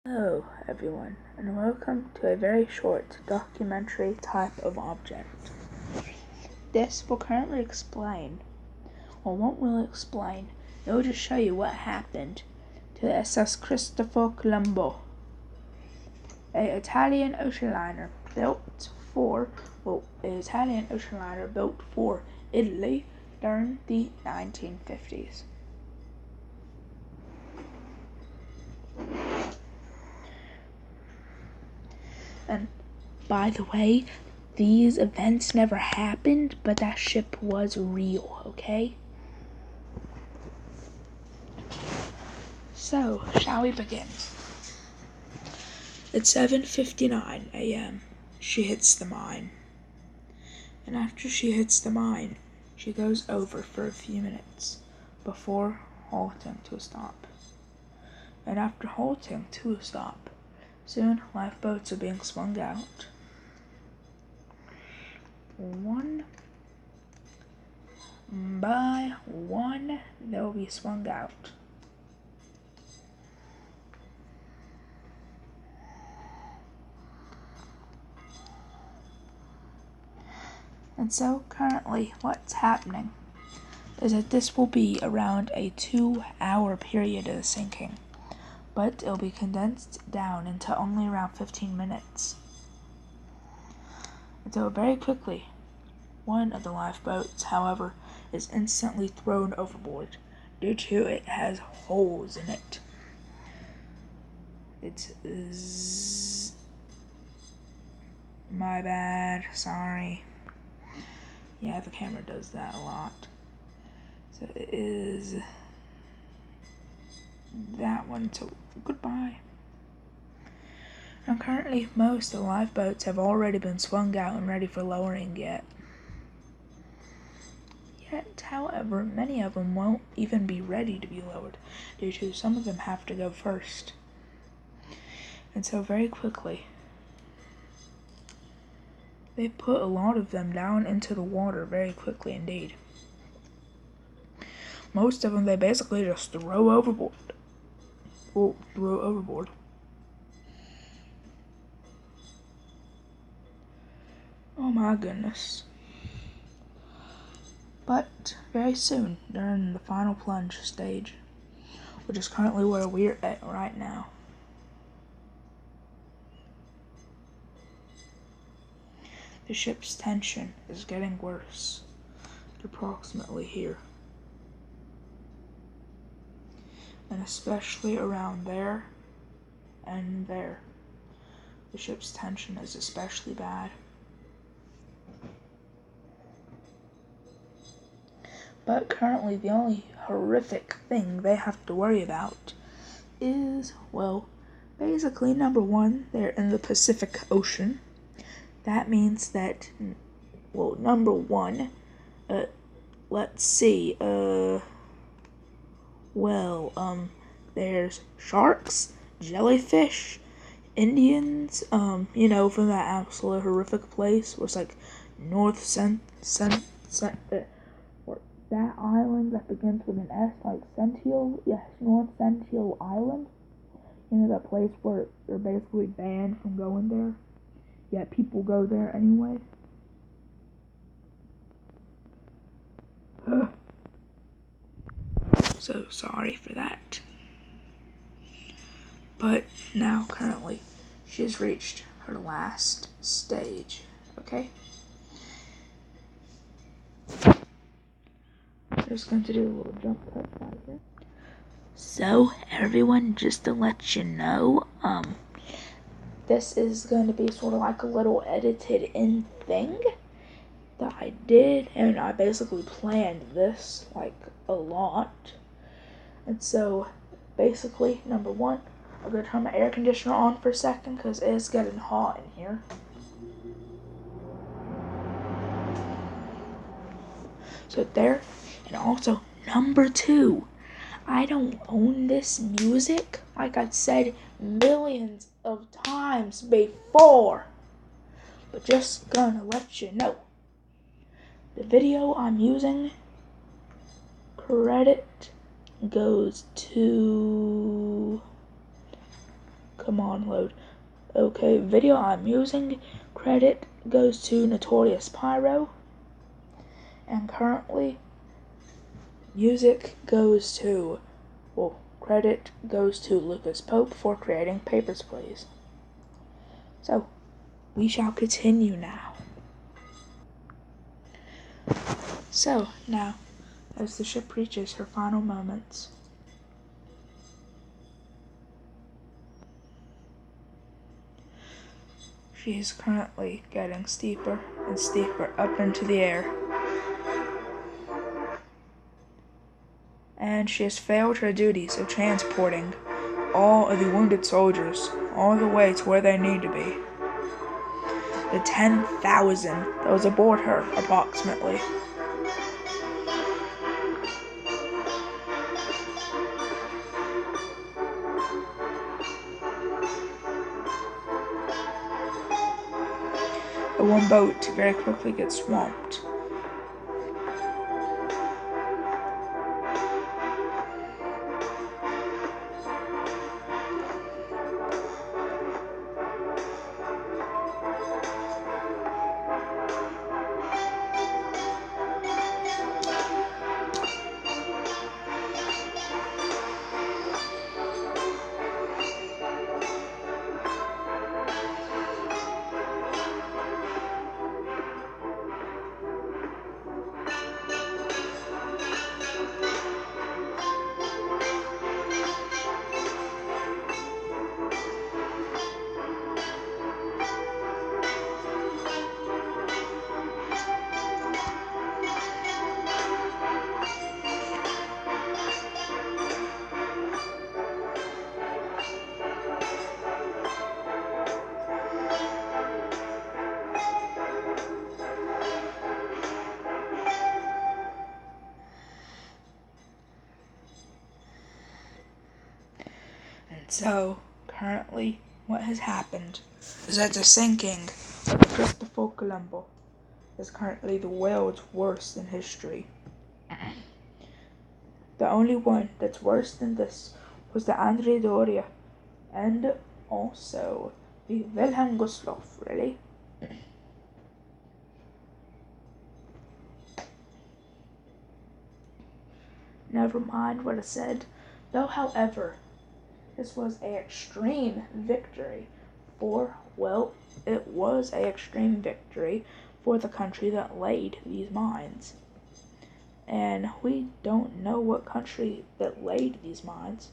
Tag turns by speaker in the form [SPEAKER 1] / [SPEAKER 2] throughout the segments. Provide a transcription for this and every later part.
[SPEAKER 1] Hello everyone, and welcome to a very short documentary type of object. This will currently explain, or won't really explain, it will just show you what happened to the SS Columbo, an Italian ocean liner built for Italy during the 1950s. And by the way, these events never happened, but that ship was real, okay? So, shall we begin? At 7:59 a.m., she hits the mine. And after she hits the mine, she goes over for a few minutes before halting to a stop. And after halting to a stop, soon lifeboats are being swung out. One by one, they'll be swung out. And so currently what's happening is that this will be around a 2-hour period of the sinking, but it'll be condensed down into only around 15 minutes. And so very quickly, one of the lifeboats, however, is instantly thrown overboard due to it has holes in it. It's my bad, sorry. Yeah, the camera does that a lot. So it is that one, so goodbye. Now currently, most of the lifeboats have already been swung out and ready for lowering yet, however, many of them won't even be ready to be lowered due to some of them have to go first. And so very quickly, they put a lot of them down into the water very quickly indeed. Most of them they basically just throw overboard. Oh my goodness. But very soon, during the final plunge stage, which is currently where we're at right now, the ship's tension is getting worse, approximately here. And especially around there and there, the ship's tension is especially bad. But currently the only horrific thing they have to worry about is, well, basically number one, they're in the Pacific Ocean. That means that, well, number one, let's see, there's sharks, jellyfish, Indians, from that absolute horrific place where it's like that island that begins with an S, like Sential, yes, North Sential Island. That place where they're basically banned from going there, yet people go there anyway. So sorry for that. But now, currently, she's reached her last stage, okay? Just going to do a little jump cut right here. So, everyone, just to let you know, this is going to be sort of like a little edited in thing that I did, and I basically planned this, like, a lot. And so, basically, number one, I'm going to turn my air conditioner on for a second because it is getting hot in here. So there, and also number two, I don't own this music, like I said millions of times before, but just gonna let you know, the video I'm using, credit goes to Come on, load. Okay, video I'm using. Credit goes to Notorious Pyro. And currently, music goes to, well, credit goes to Lucas Pope for creating Papers, Please. So, we shall continue now. So, now, as the ship reaches her final moments, she is currently getting steeper and steeper up into the air. And she has failed her duties of transporting all of the wounded soldiers all the way to where they need to be. The 10,000 that was aboard her, approximately. The one boat very quickly gets swamped. So, currently, what has happened is that the sinking of the Cristafo Columbo is currently the world's worst in history. The only one that's worse than this was the Andre Doria, and also the Wilhelm Gustloff, really. Never mind what I said, though, however, this was an extreme victory for, well, it was an extreme victory for the country that laid these mines. And we don't know what country that laid these mines.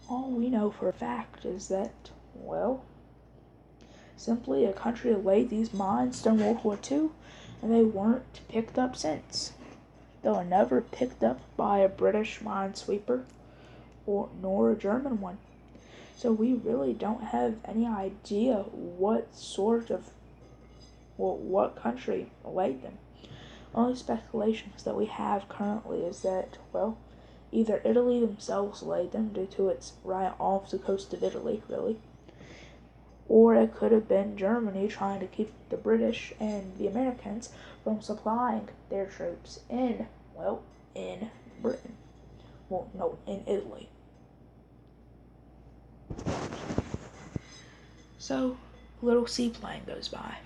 [SPEAKER 1] All we know for a fact is that, well, simply a country that laid these mines during World War II, and they weren't picked up since. They were never picked up by a British minesweeper nor a German one. So we really don't have any idea what country laid them. Only speculations that we have currently is that, well, either Italy themselves laid them due to its right off the coast of Italy, really, or it could have been Germany trying to keep the British and the Americans from supplying their troops in Britain. Well, no, in Italy. So, a little seaplane goes by.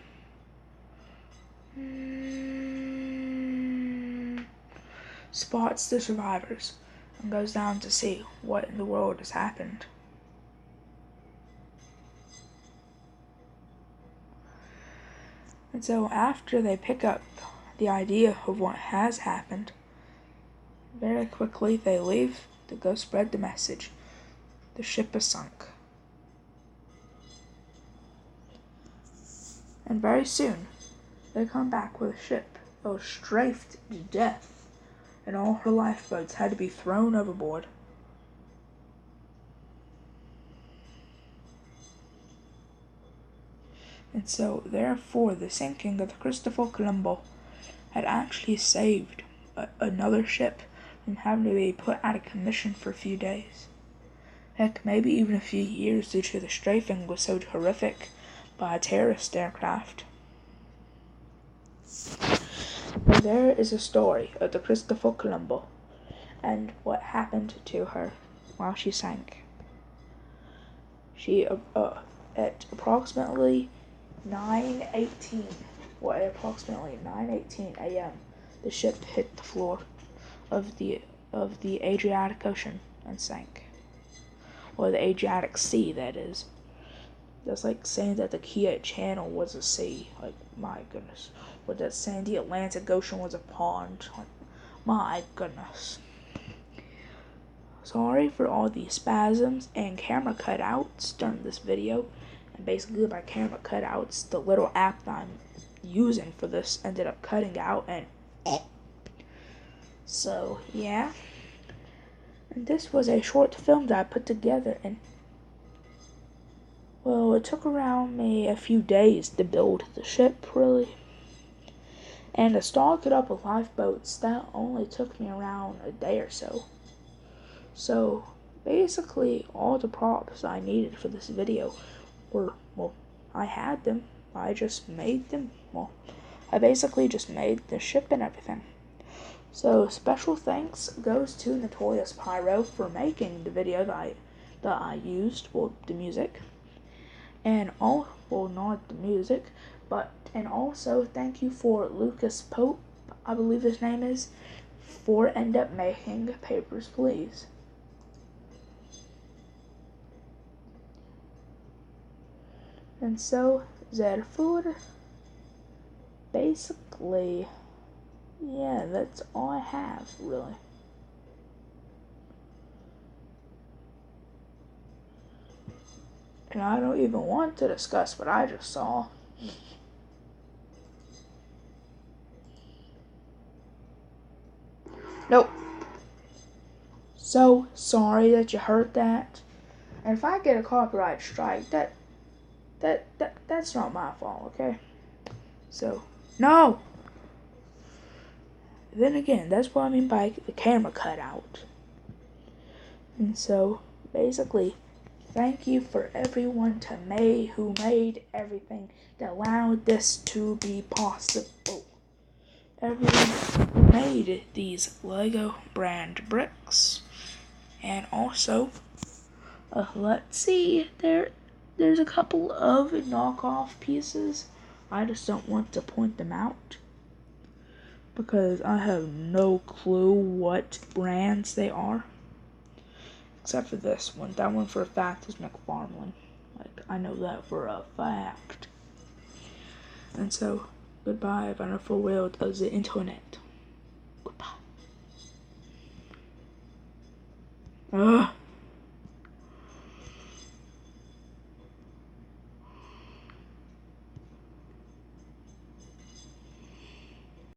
[SPEAKER 1] Spots the survivors and goes down to see what in the world has happened. And so after they pick up the idea of what has happened, very quickly they leave to go spread the message. The ship is sunk. And very soon, they come back with a ship that was strafed to death, and all her lifeboats had to be thrown overboard. And so, therefore, the sinking of the Cristafo Columbo had actually saved another ship from having to be put out of commission for a few days. Heck, maybe even a few years due to the strafing was so horrific by a terrorist aircraft. But there is a story of the Cristafo Columbo and what happened to her while she sank. she at approximately 9:18, well, at approximately 9:18 a.m., the ship hit the floor of the Adriatic Ocean and sank. Or the Adriatic Sea, that is. That's like saying that the Kiat Channel was a sea. Like, my goodness. Or that saying the Atlantic Ocean was a pond. Like, my goodness. Sorry for all the spasms and camera cutouts during this video. And basically by camera cutouts, the little app that I'm using for this ended up cutting out, and so yeah. And this was a short film that I put together, and well, it took around me a few days to build the ship, really. And to stock it up with lifeboats, that only took me around a day or so. So basically all the props I needed for this video were, well, I had them. I just made them. Well, I basically just made the ship and everything. So special thanks goes to Notorious Pyro for making the video that I used, well, the music. And all, well, not the music, but, and also thank you for Lucas Pope, I believe his name is, for end up making Papers, Please. And so, Zedfood, basically, yeah, that's all I have, really. And I don't even want to discuss what I just saw. Nope. So sorry that you heard that. And if I get a copyright strike, that's not my fault, okay? So, no! Then again, that's what I mean by the camera cutout. And so, basically, thank you for everyone who made everything that allowed this to be possible. Everyone who made these Lego brand bricks. And also, let's see, there's a couple of knockoff pieces. I just don't want to point them out because I have no clue what brands they are. Except for this one. That one for a fact is McFarlane. Like, I know that for a fact. And so, goodbye, wonderful world of the internet. Goodbye. Ugh.